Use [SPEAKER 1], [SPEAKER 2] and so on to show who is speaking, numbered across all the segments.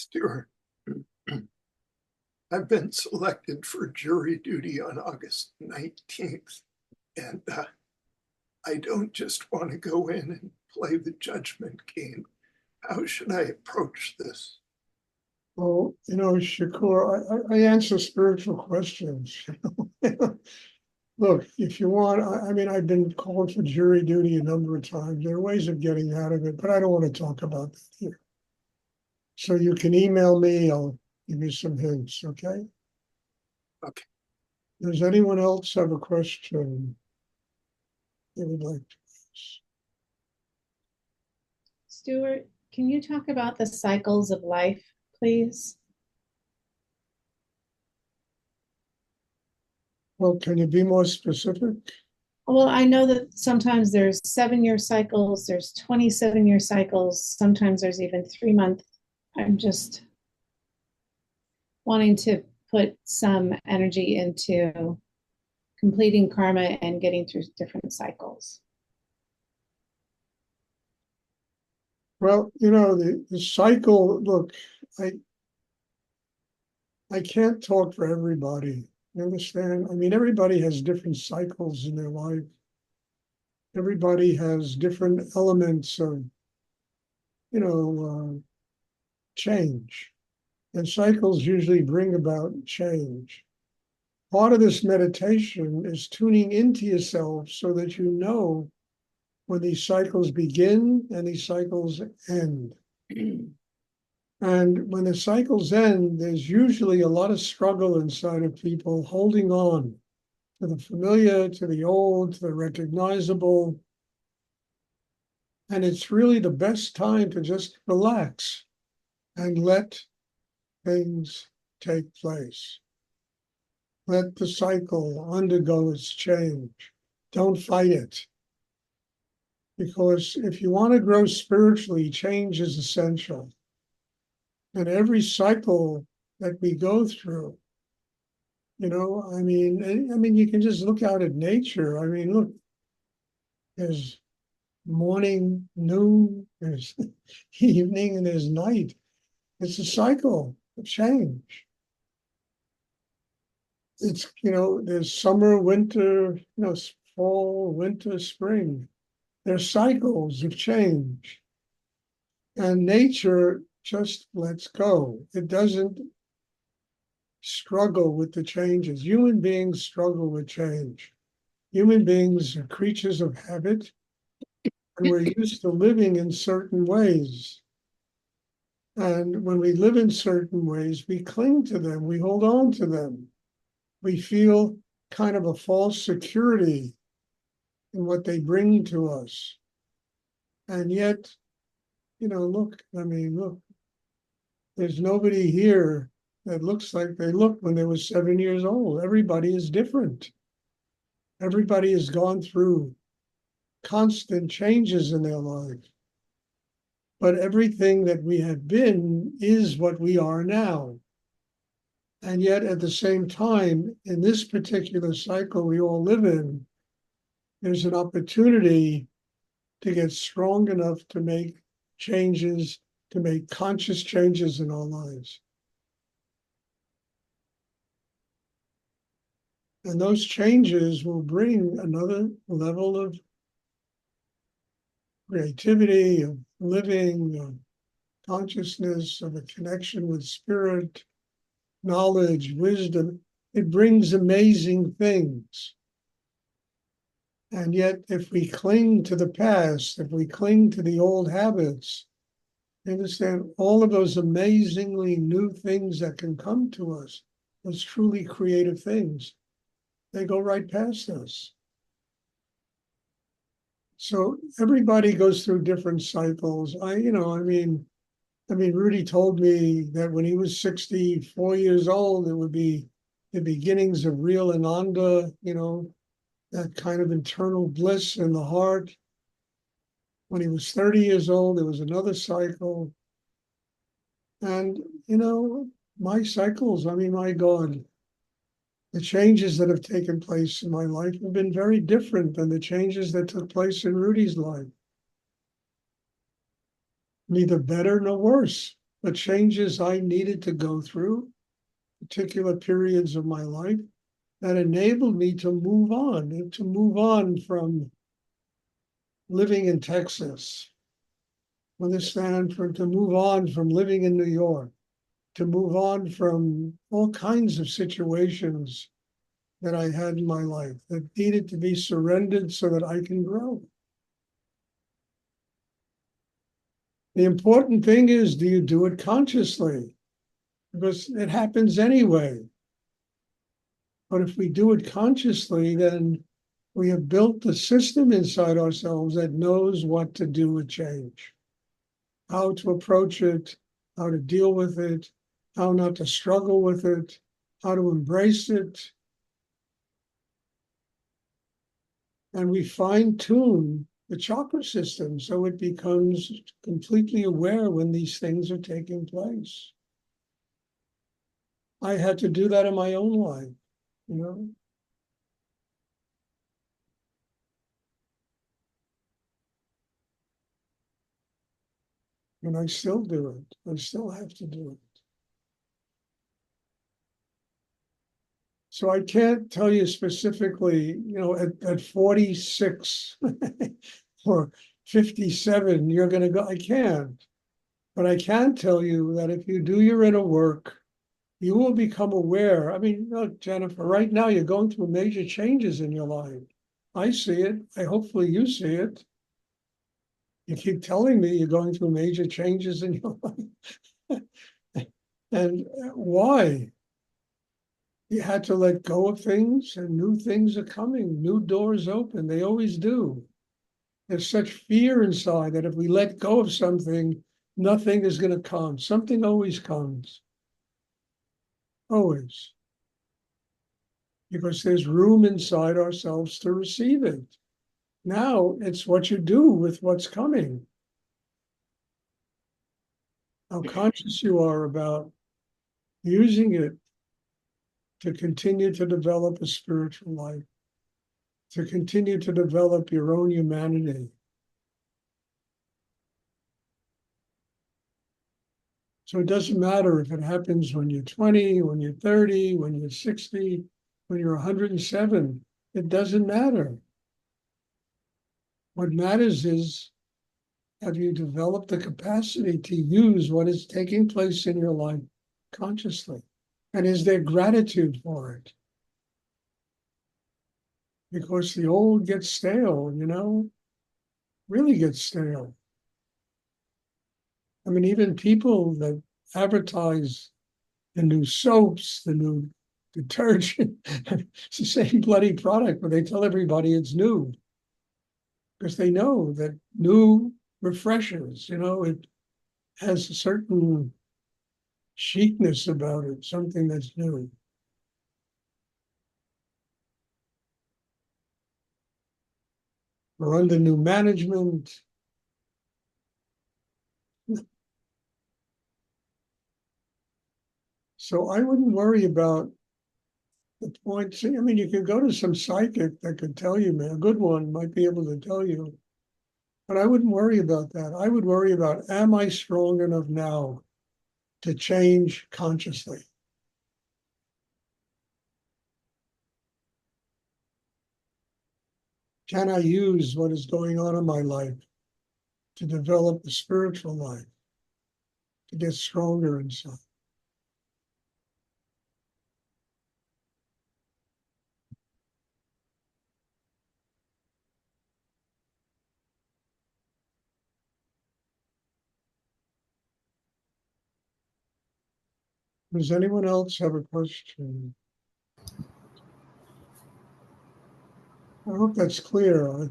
[SPEAKER 1] Stuart, I've been selected for jury duty on August 19th, and I don't just want to go in and play the judgment game. How should I approach this?
[SPEAKER 2] Well, Shakur, I answer spiritual questions. Look, if you want, I mean, I've been called for jury duty a number of times. There are ways of getting out of it, but I don't want to talk about that here. So you can email me, I'll give you some hints, okay?
[SPEAKER 1] Okay.
[SPEAKER 2] Does anyone else have a question they would like to ask?
[SPEAKER 3] Stuart, can you talk about the cycles of life, please?
[SPEAKER 2] Well, can you be more specific?
[SPEAKER 3] Well, I know that sometimes there's 7-year cycles, there's 27-year cycles, sometimes there's even 3-month. I'm just wanting to put some energy into completing karma and getting through different cycles.
[SPEAKER 2] Well, the cycle, look, I can't talk for everybody. You understand? I mean, everybody has different cycles in their life. Everybody has different elements of, change. And cycles usually bring about change. Part of this meditation is tuning into yourself so that you know when these cycles begin and these cycles end. And when the cycles end, there's usually a lot of struggle inside of people holding on to the familiar, to the old, to the recognizable. And it's really the best time to just relax and let things take place. Let the cycle undergo its change. Don't fight it. Because if you want to grow spiritually, change is essential. And every cycle that we go through, I mean, you can just look out at nature. I mean, look, there's morning, noon, there's evening, and there's night. It's a cycle of change. It's, there's summer, winter, fall, winter, spring. There's cycles of change. And nature just lets go. It doesn't struggle with the changes. Human beings struggle with change. Human beings are creatures of habit, and we're used to living in certain ways. And when we live in certain ways, we cling to them, we hold on to them. We feel kind of a false security in what they bring to us. And yet, look, there's nobody here that looks like they looked when they were 7 years old. Everybody is different. Everybody has gone through constant changes in their life. But everything that we have been is what we are now. And yet at the same time, in this particular cycle we all live in, there's an opportunity to get strong enough to make changes, to make conscious changes in our lives. And those changes will bring another level of creativity, of living, of consciousness, of a connection with spirit, knowledge, wisdom. It brings amazing things. And yet, if we cling to the past, if we cling to the old habits, understand all of those amazingly new things that can come to us, those truly creative things, they go right past us. So everybody goes through different cycles. Rudy told me that when he was 64 years old, it would be the beginnings of real Ananda, that kind of internal bliss in the heart. When he was 30 years old, there was another cycle. And, my cycles, my God, the changes that have taken place in my life have been very different than the changes that took place in Rudy's life. Neither better nor worse. the changes I needed to go through, particular periods of my life that enabled me to move on from living in Texas, to move on from living in New York, to move on from all kinds of situations that I had in my life that needed to be surrendered so that I can grow. The important thing is, do you do it consciously? Because it happens anyway. But if we do it consciously, then we have built the system inside ourselves that knows what to do with change, how to approach it, how to deal with it, how not to struggle with it, how to embrace it. And we fine tune the chakra system so it becomes completely aware when these things are taking place. I had to do that in my own life, you know. And I still do it. I still have to do it. So I can't tell you specifically, at 46 or 57, you're going to go. I can't. But I can tell you that if you do your inner work, you will become aware. I mean, look, Jennifer, right now you're going through major changes in your life. I see it. Hopefully you see it. You keep telling me you're going through major changes in your life. And why? You had to let go of things, and new things are coming. New doors open. They always do. There's such fear inside that if we let go of something, nothing is going to come. Something always comes. Always. Because there's room inside ourselves to receive it. Now it's what you do with what's coming. How conscious you are about using it to continue to develop a spiritual life, to continue to develop your own humanity. So it doesn't matter if it happens when you're 20, when you're 30, when you're 60, when you're 107. It doesn't matter. What matters is, have you developed the capacity to use what is taking place in your life consciously? And is there gratitude for it? Because the old gets stale, really gets stale. I mean, even people that advertise the new soaps, the new detergent, it's the same bloody product, but they tell everybody it's new because they know that new refreshes, it has a certain chicness about it, something that's new. We're under new management. So I wouldn't worry about the point. I mean, you can go to some psychic that could tell you, man, a good one might be able to tell you, but I wouldn't worry about that. I would worry about, am I strong enough now to change consciously? Can I use what is going on in my life to develop the spiritual life, to get stronger inside? Does anyone else have a question? I hope that's clear.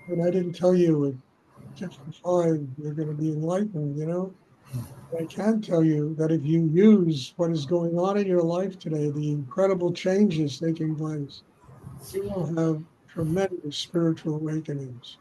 [SPEAKER 2] But I didn't tell you at 55 you're going to be enlightened, I can tell you that if you use what is going on in your life today, the incredible changes taking place, you will have tremendous spiritual awakenings.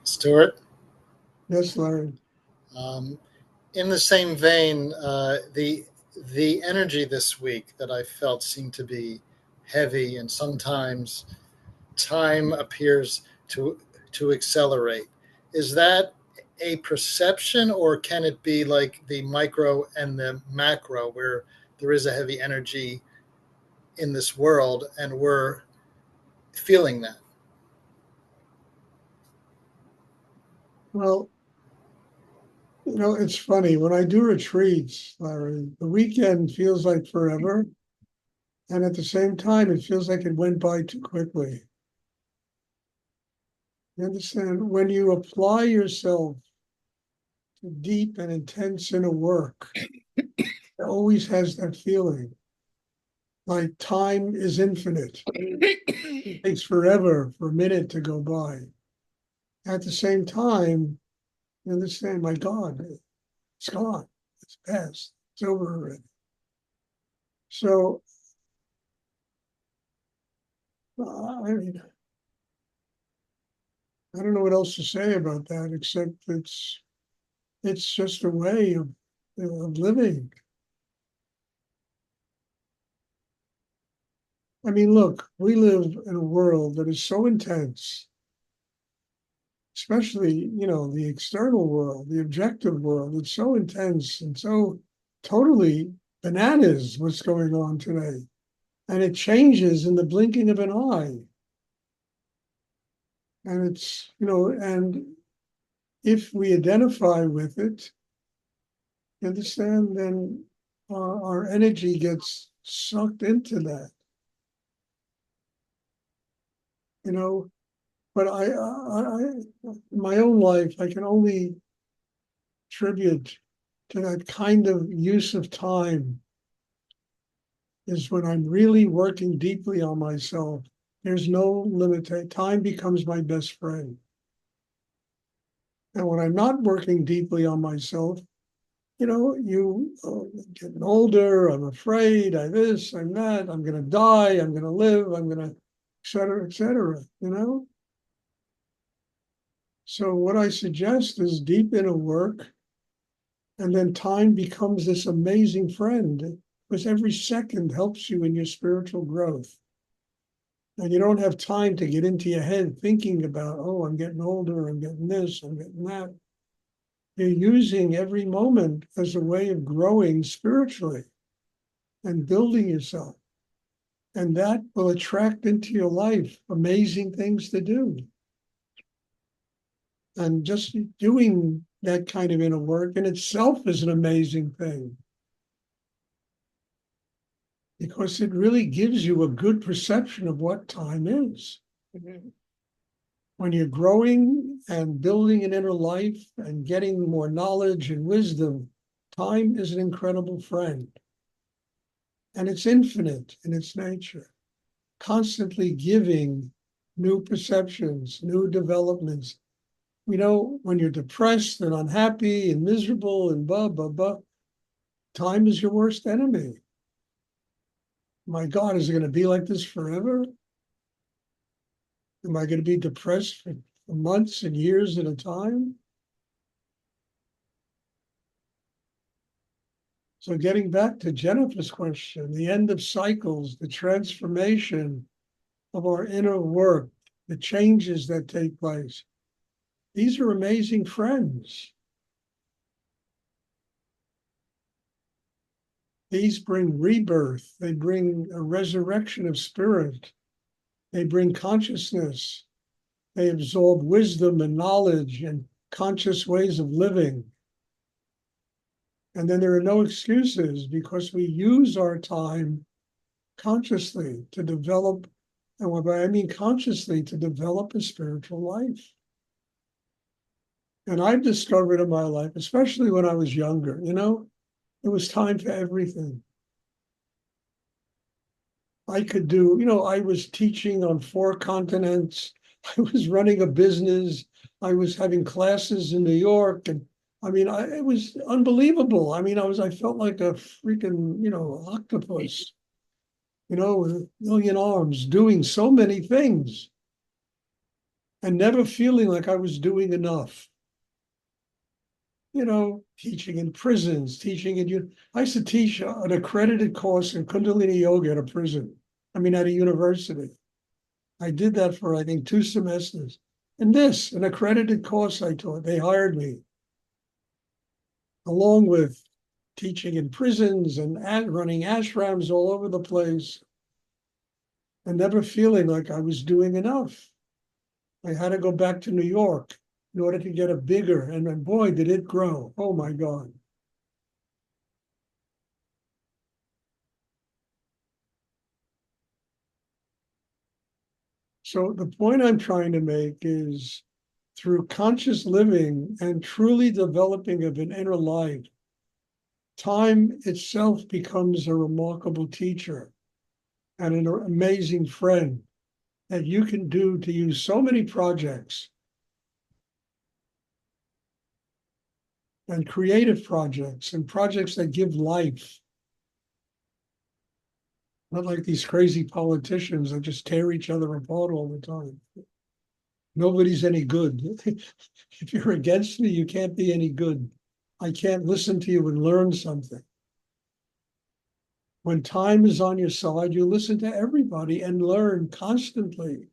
[SPEAKER 4] Stuart?
[SPEAKER 2] Yes, Larry.
[SPEAKER 4] In the same vein, the energy this week that I felt seemed to be heavy and sometimes time appears to accelerate. Is that a perception, or can it be like the micro and the macro, where there is a heavy energy in this world and we're feeling that?
[SPEAKER 2] Well, it's funny. When I do retreats, Larry, the weekend feels like forever. And at the same time, it feels like it went by too quickly. You understand? When you apply yourself to deep and intense inner work, it always has that feeling like time is infinite. It takes forever for a minute to go by. At the same time, you understand, my God, it's gone. It's past. It's over already. So, I mean, I don't know what else to say about that, except it's just a way of living. I mean, look, we live in a world that is so intense, especially, the external world, the objective world. It's so intense and so totally bananas what's going on today. And it changes in the blinking of an eye. And it's, and if we identify with it, you understand, then our energy gets sucked into that, but in my own life, I can only attribute to that kind of use of time is when I'm really working deeply on myself. There's no limit. Time becomes my best friend. And when I'm not working deeply on myself, getting older, I'm afraid, I'm this, I'm that, I'm going to die, I'm going to live, I'm going to, et cetera, So what I suggest is deep inner work, and then time becomes this amazing friend, because every second helps you in your spiritual growth. And you don't have time to get into your head thinking about, oh, I'm getting older, I'm getting this, I'm getting that. You're using every moment as a way of growing spiritually and building yourself. And that will attract into your life amazing things to do. And just doing that kind of inner work in itself is an amazing thing, because it really gives you a good perception of what time is. Mm-hmm. When you're growing and building an inner life and getting more knowledge and wisdom, time is an incredible friend. And it's infinite in its nature, constantly giving new perceptions, new developments. When you're depressed and unhappy and miserable and blah, blah, blah, time is your worst enemy. My God, is it going to be like this forever? Am I going to be depressed for months and years at a time? So getting back to Jennifer's question, the end of cycles, the transformation of our inner work, the changes that take place, these are amazing friends. These bring rebirth. They bring a resurrection of spirit. They bring consciousness. They absorb wisdom and knowledge and conscious ways of living. And then there are no excuses, because we use our time consciously to develop, and by I mean consciously, to develop a spiritual life. And I've discovered in my life, especially when I was younger, it was time for everything. I could do, I was teaching on 4 continents. I was running a business. I was having classes in New York. And it was unbelievable. I felt like a freaking, octopus, with a million arms, doing so many things and never feeling like I was doing enough. Teaching in prisons, I used to teach an accredited course in Kundalini Yoga at a prison, at a university. I did that for, I think, 2 semesters. And this, an accredited course I taught, they hired me, along with teaching in prisons and running ashrams all over the place, and never feeling like I was doing enough. I had to go back to New York in order to get a bigger, and boy, did it grow. Oh my God. So the point I'm trying to make is through conscious living and truly developing of an inner life, time itself becomes a remarkable teacher and an amazing friend that you can do to use so many projects and creative projects and projects that give life. Not like these crazy politicians that just tear each other apart all the time. Nobody's any good. If you're against me, you can't be any good. I can't listen to you and learn something. When time is on your side, you listen to everybody and learn constantly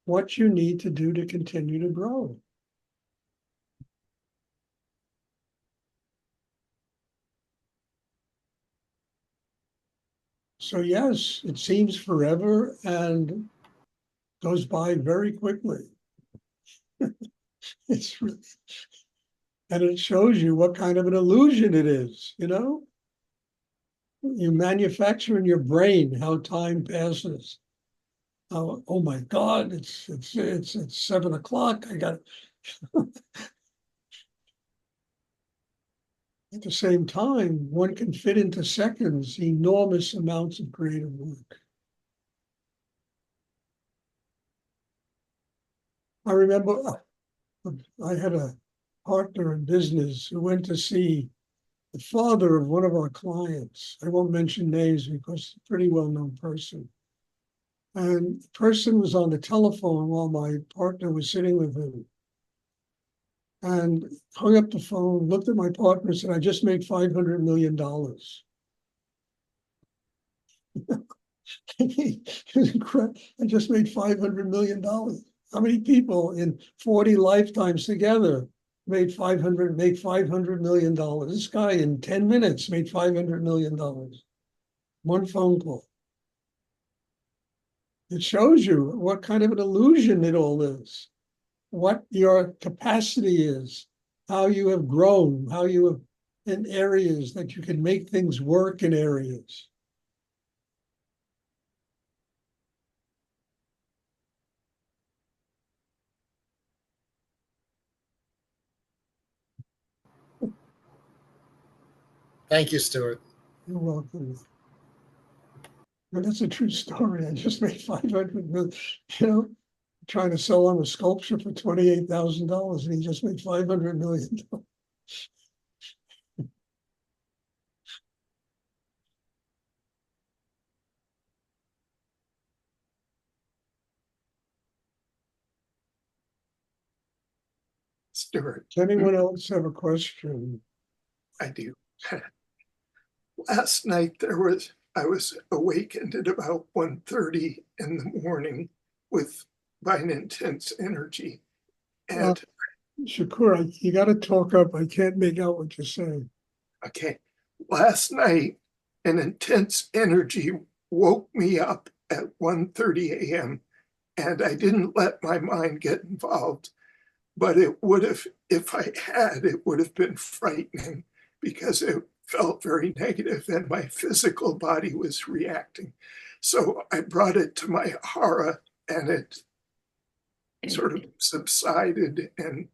[SPEAKER 2] what you need to do to continue to grow. So yes, it seems forever and goes by very quickly. It's really, and it shows you what kind of an illusion it is, you know? You manufacture in your brain how time passes. Oh my God, it's 7 o'clock. I got at the same time, one can fit into seconds enormous amounts of creative work. I remember I had a partner in business who went to see the father of one of our clients. I won't mention names because it's a pretty well-known person. And the person was on the telephone while my partner was sitting with him. And hung up the phone, looked at my partner and said, I just made $500 million. It was incredible. I just made $500 million. How many people in 40 lifetimes together make $500 million? This guy in 10 minutes made $500 million. One phone call. It shows you what kind of an illusion it all is, what your capacity is, how you have grown, how you have in areas that you can make things work in areas.
[SPEAKER 4] Thank you, Stuart.
[SPEAKER 2] You're welcome. And that's a true story. I just made 500 million, you know, trying to sell him a sculpture for $28,000 and he just made $500 million.
[SPEAKER 1] Stuart,
[SPEAKER 2] Does anyone else have a question?
[SPEAKER 1] I do. Last night I was awakened at about 1:30 in the morning by an intense energy. And
[SPEAKER 2] Shakur, you got to talk up. I can't make out what you're saying.
[SPEAKER 1] okay, last night an intense energy woke me up at 1:30 a.m. and I didn't let my mind get involved, but it would have, if I had, it would have been frightening because it felt very negative and my physical body was reacting. So I brought it to my hara and it sort of subsided and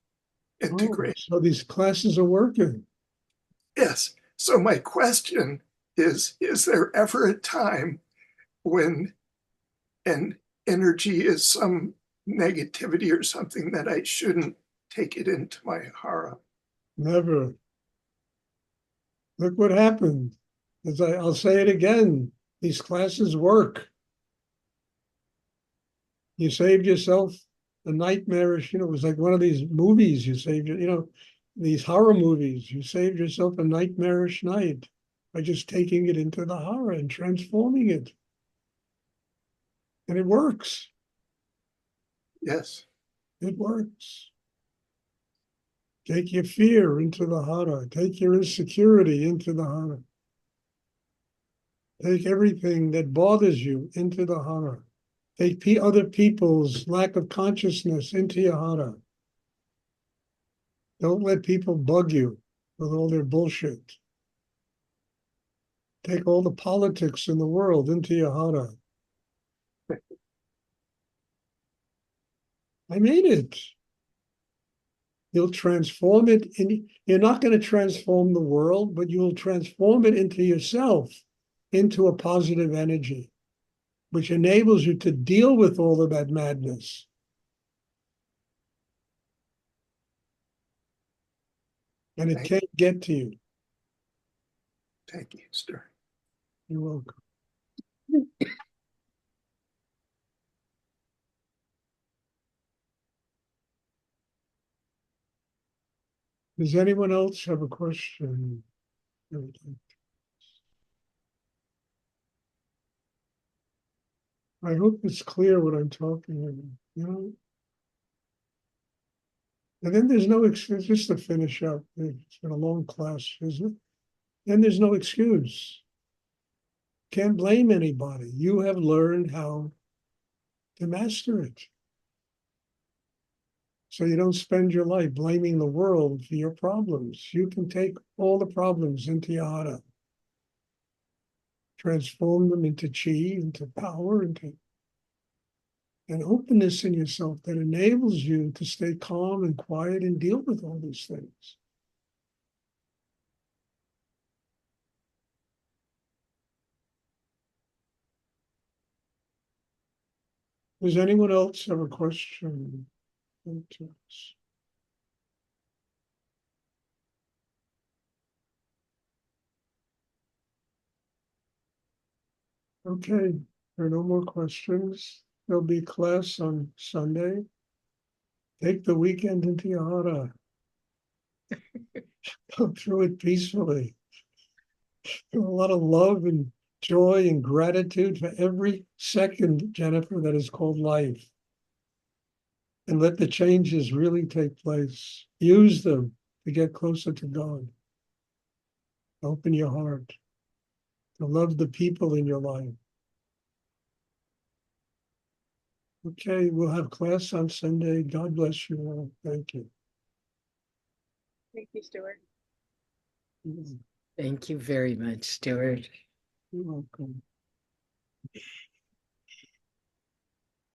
[SPEAKER 1] integrated.
[SPEAKER 2] So these classes are working.
[SPEAKER 1] Yes. So my question is there ever a time when an energy is some negativity or something that I shouldn't take it into my hara?
[SPEAKER 2] Never. Look what happened. I'll say it again. These classes work. You saved yourself a nightmarish, it was like one of these movies you saved, these horror movies. You saved yourself a nightmarish night by just taking it into the horror and transforming it. And it works.
[SPEAKER 1] Yes.
[SPEAKER 2] It works. Take your fear into the hara. Take your insecurity into the hara. Take everything that bothers you into the hara. Take other people's lack of consciousness into your hara. Don't let people bug you with all their bullshit. Take all the politics in the world into your hara. I made it. You'll transform it you're not going to transform the world, but you'll transform it into yourself, into a positive energy, which enables you to deal with all of that madness. And it can't get to you.
[SPEAKER 1] Thank you, Stuart.
[SPEAKER 2] You're welcome. Does anyone else have a question? I hope it's clear what I'm talking about, you know? And then there's no excuse, just to finish up. It's been a long class, isn't it? Then there's no excuse. Can't blame anybody. You have learned how to master it. So you don't spend your life blaming the world for your problems. You can take all the problems into your hara, transform them into chi, into power, into an openness in yourself that enables you to stay calm and quiet and deal with all these things. Does anyone else have a question? Okay, there are no more questions. There'll be class on Sunday. Take the weekend into your hara. Go through it peacefully. A lot of love and joy and gratitude for every second, Jennifer, that is called life. And let the changes really take place. Use them to get closer to God. Open your heart to love the people in your life. Okay, we'll have class on Sunday. God bless you all. Thank you.
[SPEAKER 5] Thank you, Stuart.
[SPEAKER 2] You're
[SPEAKER 6] Thank you very much, Stuart.
[SPEAKER 2] welcome.